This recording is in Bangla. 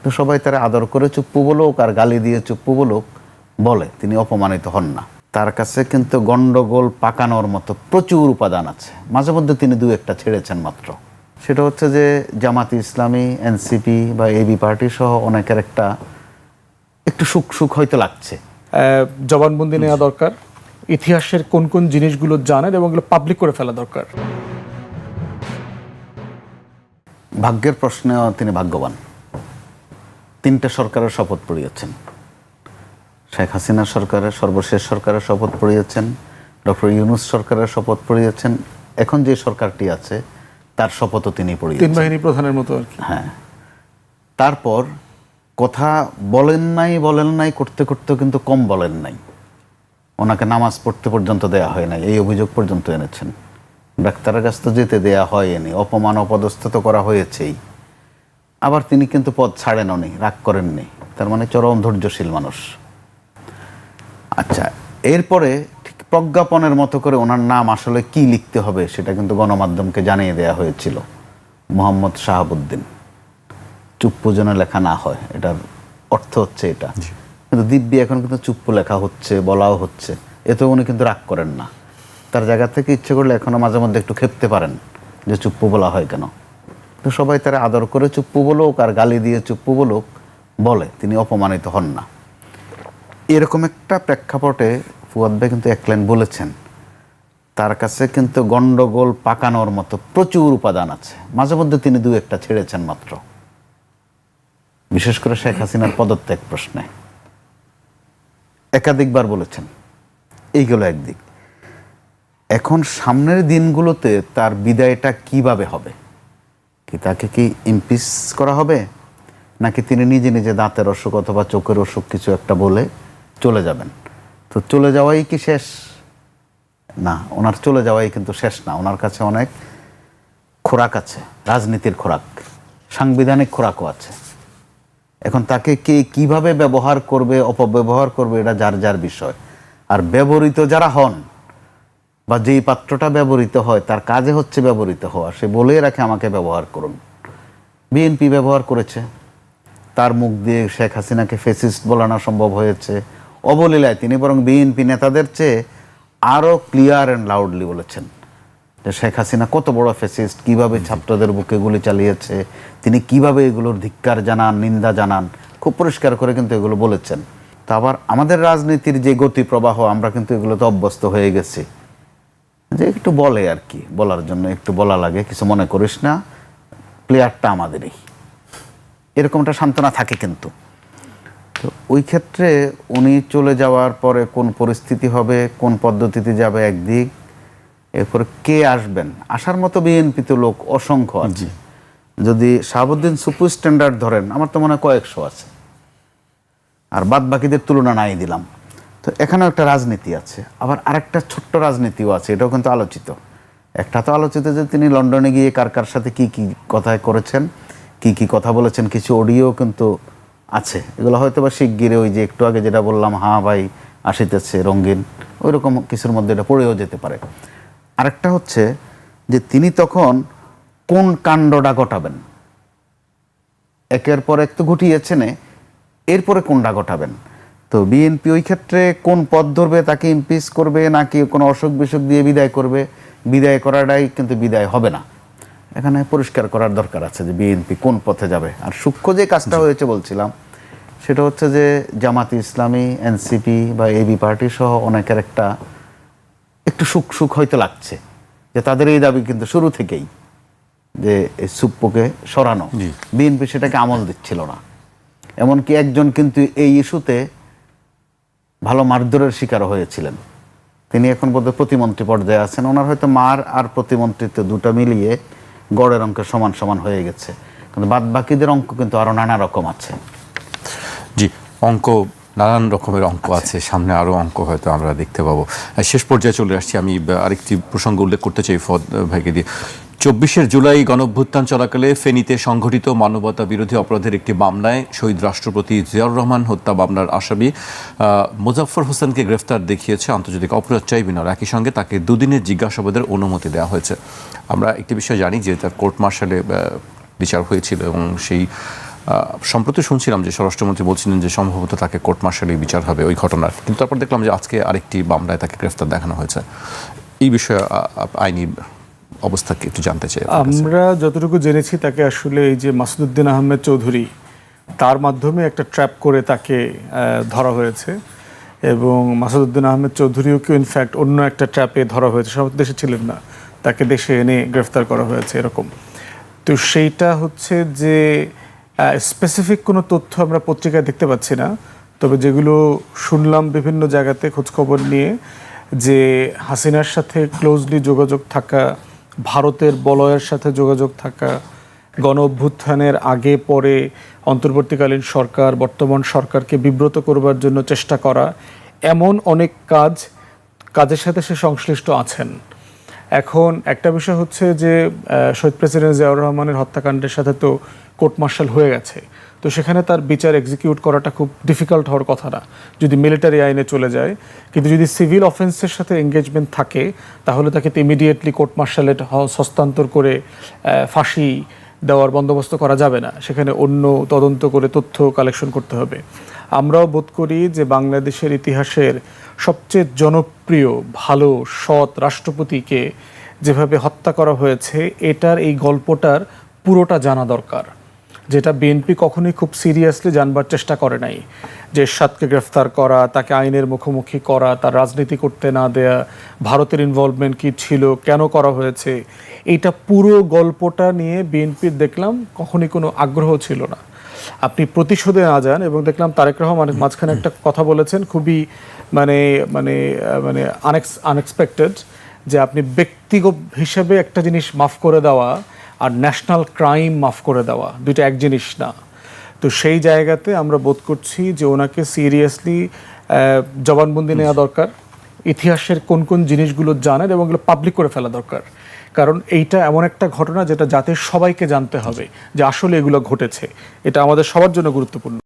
তো সবাই তারা আদর করে চুপ্পু বলুক আর গালি দিয়ে চুপ্পু বলুক, বলে তিনি অপমানিত হন না। তার কাছে কিন্তু গন্ডগোল পাকানোর মতো প্রচুর উপাদান আছে। মাঝে মধ্যে তিনি দু একটা ছেড়েছেন মাত্র। সেটা হচ্ছে যে জামাতি ইসলামী, এনসিপি বা এবি পার্টি সহ অনেকের একটু সুখ সুখ হয়তো লাগছে। জবানবন্দি নেওয়া দরকার, ইতিহাসের কোন কোন জিনিসগুলো জানেন এবং এগুলো পাবলিক করে ফেলা দরকার। ভাগ্যের প্রশ্নেও তিনি ভাগ্যবান। 3টে সরকারের শপথ পড়িয়েছেন। শেখ হাসিনা সরকারের, সর্বশেষ সরকারের শপথ পড়িয়েছেন, ডক্টর ইউনূস সরকারের শপথ পড়িয়েছেন, এখন যে সরকারটি আছে তার শপথও তিনি পড়িয়েছেন। 3 বাহিনী প্রধানের মতো আর কি। হ্যাঁ, তারপর কথা বলেন নাই করতে করতেও কিন্তু কম বলেন নাই। ওনাকে নামাজ পড়তে পর্যন্ত দেয়া হয় নাই, এই অভিযোগ পর্যন্ত এনেছেন। ডাক্তারের কাছে তো যেতে দেয়া হয়নি, অপমান অপদস্থ তো করা হয়েছেই। আবার তিনি কিন্তু পদ ছাড়েননি, রাগ করেননি, তার মানে চরম ধৈর্যশীল মানুষ। আচ্ছা, এরপরে ঠিক প্রজ্ঞাপনের মতো করে ওনার নাম আসলে কি লিখতে হবে সেটা কিন্তু গণমাধ্যমকে জানিয়ে দেয়া হয়েছিল। মোহাম্মদ শাহাবুদ্দিন, চুপ্পু যেন লেখা না হয়, এটার অর্থ হচ্ছে এটা। কিন্তু দিব্যি এখন কিন্তু চুপ্পু লেখা হচ্ছে, বলাও হচ্ছে, এতেও উনি কিন্তু রাগ করেন না। তার জায়গা থেকে ইচ্ছে করলে এখনো মাঝে মধ্যে একটু খেপতে পারেন যে চুপ্পু বলা হয় কেন। তো সবাই তারা আদর করে চুপ্পু বলুক আর গালি দিয়ে চুপ্পু বলুক, বলে তিনি অপমানিত হন না। এরকম একটা প্রেক্ষাপটে ফুয়াদ ভাই কিন্তু এক লাইন বলেছেন, তার কাছে কিন্তু গন্ডগোল পাকানোর মতো প্রচুর উপাদান আছে। মাঝে মধ্যে তিনি দু একটা ছেড়েছেন মাত্র, বিশেষ করে শেখ হাসিনার পদত্যাগ প্রশ্নে একাধিকবার বলেছেন। এইগুলো একদিক। এখন সামনের দিনগুলোতে তার বিদায়টা কিভাবে হবে? কি তাকে কি ইমপিচ করা হবে, নাকি তিনি নিজে নিজে দাঁতের অসুখ অথবা চোখের অসুখ কিছু একটা বলে চলে যাবেন? তো চলে যাওয়াই কি শেষ? না, ওনার চলে যাওয়াই কিন্তু শেষ না। ওনার কাছে অনেক খোরাক আছে, রাজনীতির খোরাক, সাংবিধানিক খোরাকও আছে। এখন তাকে কে কিভাবে ব্যবহার করবে, অপব্যবহার করবে, এটা যার যার বিষয়। আর ব্যবহৃত যারা হন বা যেই পাত্রটা ব্যবহৃত হয় তার কাজে হচ্ছে ব্যবহৃত হওয়া, সে বলেই রাখে আমাকে ব্যবহার করুন। বিএনপি ব্যবহার করেছে, তার মুখ দিয়ে শেখ হাসিনাকে ফেসিস্ট বলানো সম্ভব হয়েছে। অবলীলায় তিনি বরং বিএনপি নেতাদের চেয়ে আরও ক্লিয়ার অ্যান্ড লাউডলি বলেছেন যে শেখ হাসিনা কত বড় ফেসিস্ট, কিভাবে ছাত্রদের বুকে গুলি চালিয়েছে, তিনি কিভাবে এগুলোর ধিক্কার জানান, নিন্দা জানান, খুব পরিষ্কার করে কিন্তু এগুলো বলেছেন। তো আবার আমাদের রাজনীতির যে গতি প্রবাহ, আমরা কিন্তু এগুলোতে অভ্যস্ত হয়ে গেছি যে একটু বলে আর কি, বলার জন্য একটু বলা লাগে, কিছু মনে করিস না, প্লেয়ারটা আমাদেরই, এরকমটা সান্ত্বনা থাকে। কিন্তু তো ওই ক্ষেত্রে উনি চলে যাওয়ার পরে কোন পরিস্থিতি হবে, কোন পদ্ধতিতে যাবে একদিক, এরপরে কে আসবেন, আসার মতো বিএনপিতে লোক অসংখ্য আছে। যদি শাহাবুদ্দিন সুপার স্ট্যান্ডার্ড ধরেন, আমার তো মনে হয় কয়েকশো আছে, আর বাদ বাকিদের তুলনা নাই দিলাম। তো এখানেও একটা রাজনীতি আছে, আবার আরেকটা ছোট্ট রাজনীতিও আছে, এটাও কিন্তু আলোচিত। একটা তো আলোচিত যে তিনি লন্ডনে গিয়ে কার কার সাথে কি কি কথা করেছেন, কি কি কথা বলেছেন, কিছু অডিও কিন্তু আছে। এগুলো হয়তো বা শিগগিরে ওই যে একটু আগে যেটা বললাম, হ্যাঁ ভাই আসিতেছে রঙিন, ওই রকম কিছুর মধ্যে এটা পড়েও যেতে পারে। আরেকটা হচ্ছে যে তিনি তখন কোন কাণ্ডটা ঘটাবেন, একের পর এক তো ঘটিয়েছেন, এরপরে কোনটা ঘটাবেন। তো বিএনপি ওই ক্ষেত্রে কোন পথ ধরবে, তাকে ইমপিচ করবে নাকি কোনো অসুখ বিসুখ দিয়ে বিদায় করবে? বিদায় করাটাই কিন্তু বিদায় হবে না, এখানে পরিষ্কার করার দরকার আছে যে বিএনপি কোন পথে যাবে। আর সূক্ষ্ম যে কাজটা হয়েছে বলছিলাম, সেটা হচ্ছে যে জামাতি ইসলামী, এনসিপি বা এবি পার্টি সহ অনেকের একটু সুখ সুখ হয়তো লাগছে যে তাদের এই দাবি কিন্তু শুরু থেকেই যে এই সুপ্পুকে সরানো, বিএনপি সেটাকে আমল দিচ্ছিল না। এমনকি একজন কিন্তু এই ইস্যুতে ভালো মারধরের শিকার হয়েছিলেন, তিনি এখন বোধহয় প্রতিমন্ত্রী পর্যায়ে আছেন। ওনার হয়তো মার আর প্রতিমন্ত্রিত্ব দুটো মিলিয়ে গড়ের অঙ্ক সমান সমান হয়ে গেছে, কিন্তু বাদ বাকিদের অঙ্ক কিন্তু আরো নানা রকম আছে। জি, অঙ্ক নানান রকমের অঙ্ক আছে, সামনে আরও অঙ্ক হয়তো আমরা দেখতে পাবো। শেষ পর্যায়ে চলে আসছি, আমি আরেকটি প্রসঙ্গ উল্লেখ করতে চাই ফদ ভাইকে দিয়ে। 24শে জুলাই গণঅভ্যুত্থান চলাকালে ফেনীতে সংঘটিত মানবতা বিরোধী অপরাধের একটি মামলায় শহীদ রাষ্ট্রপতি জিয়াউর রহমান হত্যা মামলার আসামি মোজাফফর হোসেনকে গ্রেফতার দেখিয়েছে আন্তর্জাতিক অপরাধ ট্রাইব্যুনাল। একই সঙ্গে তাকে 2 দিনের জিজ্ঞাসাবাদের অনুমতি দেওয়া হয়েছে। আমরা একটি বিষয় জানি যে তার কোর্ট মার্শালে বিচার হয়েছিল এবং সেই সম্প্রতি শুনছিলাম যে স্বরাষ্ট্রমন্ত্রী বলছিলেন যে সম্ভবত তাকে কোর্ট মার্শালেই বিচার হবে ওই ঘটনার, কিন্তু তারপর দেখলাম যে আজকে আরেকটি মামলায় তাকে গ্রেফতার দেখানো হয়েছে। এই বিষয়ে আইনি অবস্থা কি একটু জানতে চাই। আমরা যতটুকু জেনেছি তাকে আসলে এই যে মাসুদউদ্দিন আহমেদ চৌধুরী তার মাধ্যমে একটা ট্র্যাপ করে তাকে ধরা হয়েছে, এবং মাসুদউদ্দিন আহমেদ চৌধুরীকে ইনফ্যাক্ট অন্য একটা ট্র্যাপে ধরা হয়েছে, সব দেশে ছিলেন না, তাকে দেশে এনে গ্রেফতার করা হয়েছে এরকম। তো সেইটা হচ্ছে যে স্পেসিফিক কোনো তথ্য আমরা পত্রিকায় দেখতে পাচ্ছি না, তবে যেগুলো শুনলাম বিভিন্ন জায়গাতে খোঁজখবর নিয়ে যে হাসিনার সাথে ক্লোজলি যোগাযোগ থাকা, ভারতের বলয়ের সাথে যোগাযোগ থাকা, গণ অভ্যুত্থানের আগে পরে অন্তর্বর্তীকালীন সরকার বর্তমান সরকারকে বিব্রত করবার জন্য চেষ্টা করা, এমন অনেক কাজের সাথে সে সংশ্লিষ্ট আছেন। এখন একটা বিষয় হচ্ছে যে শহীদ প্রেসিডেন্ট জিয়াউর রহমানের হত্যাকাণ্ডের সাথে তো কোর্ট মার্শাল হয়ে গেছে, তো সেখানে তার বিচার এক্সিকিউট করাটা খুব ডিফিকাল্ট হওয়ার কথা না যদি মিলিটারি আইনে চলে যায়, কিন্তু যদি সিভিল অফেন্সের সাথে এঙ্গেজমেন্ট থাকে তাহলে তাকে ইমিডিয়েটলি কোর্ট মার্শালে হস্তান্তর করে ফাঁসি দেওয়ার বন্দোবস্ত করা যাবে না, সেখানে অন্য তদন্ত করে তথ্য কালেকশন করতে হবে। আমরাও বোধ করি যে বাংলাদেশের ইতিহাসের সবচেয়ে জনপ্রিয় ভালো সৎ রাষ্ট্রপতিকে যেভাবে হত্যা করা হয়েছে, এটার এই গল্পটার পুরোটা জানা দরকার, যেটা বিএনপি কখনোই খুব সিরিয়াসলি জানবার চেষ্টা করে নাই। যে এরশাদকে গ্রেফতার করা, তাকে আইনের মুখোমুখি করা, তার রাজনীতি করতে না দেয়া, ভারতের ইনভলভমেন্ট কী ছিল, কেন করা হয়েছে, এইটা পুরো গল্পটা নিয়ে বিএনপির দেখলাম কখনোই কোনো আগ্রহ ছিল না। আপনি প্রতিশোধে না যান, এবং দেখলাম তারেক রহমান মাঝখানে একটা কথা বলেছেন খুবই মানে মানে মানে আনএক্সপেক্টেড, যে আপনি ব্যক্তিগত হিসেবে একটা জিনিস মাফ করে দেওয়া আর ন্যাশনাল ক্রাইম মাফ করে দেওয়া দুইটা এক জিনিস না। তো সেই জায়গাতে আমরা বোধ করছি যে ওনাকে সিরিয়াসলি জবানবন্দি নেওয়া দরকার, ইতিহাসের কোন কোন জিনিসগুলো জানেন এবং এগুলো পাবলিক করে ফেলা দরকার, কারণ এইটা এমন একটা ঘটনা যেটা জাতির সবাইকে জানতে হবে যে আসলে এগুলো ঘটেছে, এটা আমাদের সবার জন্য গুরুত্বপূর্ণ।